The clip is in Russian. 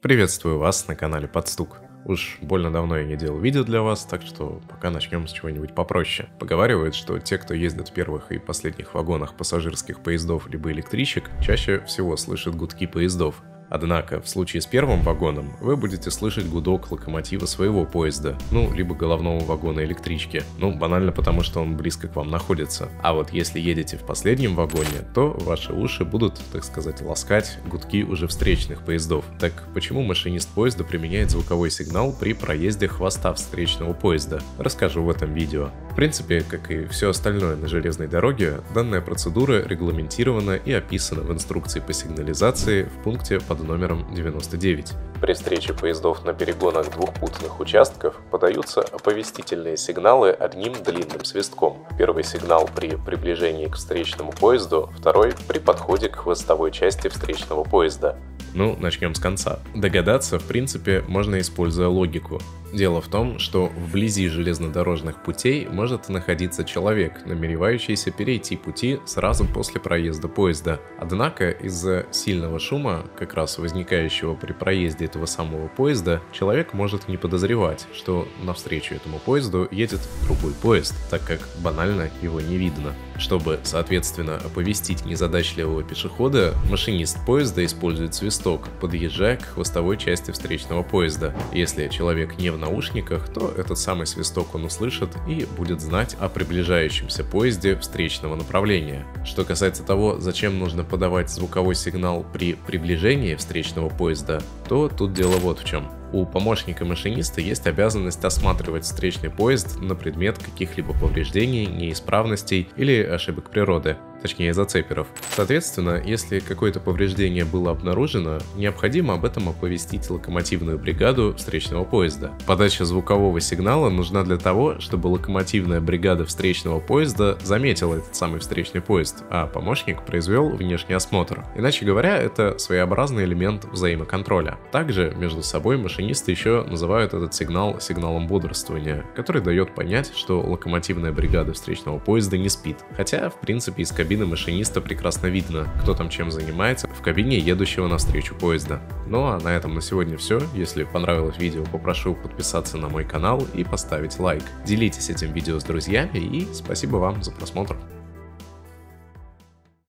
Приветствую вас на канале Подстук. Уж больно давно я не делал видео для вас, так что пока начнем с чего-нибудь попроще. Поговаривают, что те, кто ездит в первых и последних вагонах пассажирских поездов либо электричек, чаще всего слышат гудки поездов. Однако, в случае с первым вагоном, вы будете слышать гудок локомотива своего поезда, либо головного вагона электрички, банально потому, что он близко к вам находится. А вот если едете в последнем вагоне, то ваши уши будут, так сказать, ласкать гудки уже встречных поездов. Так почему машинист поезда применяет звуковой сигнал при проезде хвоста встречного поезда? Расскажу в этом видео. В принципе, как и все остальное на железной дороге, данная процедура регламентирована и описана в инструкции по сигнализации в пункте под номером 99. При встрече поездов на перегонах двухпутных участков подаются оповестительные сигналы одним длинным свистком. Первый сигнал при приближении к встречному поезду, второй при подходе к хвостовой части встречного поезда. Начнем с конца. Догадаться, в принципе, можно, используя логику. Дело в том, что вблизи железнодорожных путей может находиться человек, намеревающийся перейти пути сразу после проезда поезда. Однако из-за сильного шума, как раз возникающего при проезде этого самого поезда, человек может не подозревать, что навстречу этому поезду едет другой поезд, так как банально его не видно. Чтобы, соответственно, оповестить незадачливого пешехода, машинист поезда использует свисток, подъезжая к хвостовой части встречного поезда. Если человек не в наушниках, то этот самый свисток он услышит и будет знать о приближающемся поезде встречного направления. Что касается того, зачем нужно подавать звуковой сигнал при приближении встречного поезда, то тут дело вот в чем. У помощника машиниста есть обязанность осматривать встречный поезд на предмет каких-либо повреждений, неисправностей или ошибок природы, точнее зацеперов. Соответственно, если какое-то повреждение было обнаружено, необходимо об этом оповестить локомотивную бригаду встречного поезда. Подача звукового сигнала нужна для того, чтобы локомотивная бригада встречного поезда заметила этот самый встречный поезд, а помощник произвел внешний осмотр. Иначе говоря, это своеобразный элемент взаимоконтроля. Также между собой машинисты еще называют этот сигнал сигналом бодрствования, который дает понять, что локомотивная бригада встречного поезда не спит. Хотя, в принципе, из кабины машиниста прекрасно видно, кто там чем занимается в кабине едущего навстречу поезда. Ну а на этом на сегодня все. Если понравилось видео, попрошу подписаться на мой канал и поставить лайк. Делитесь этим видео с друзьями и спасибо вам за просмотр.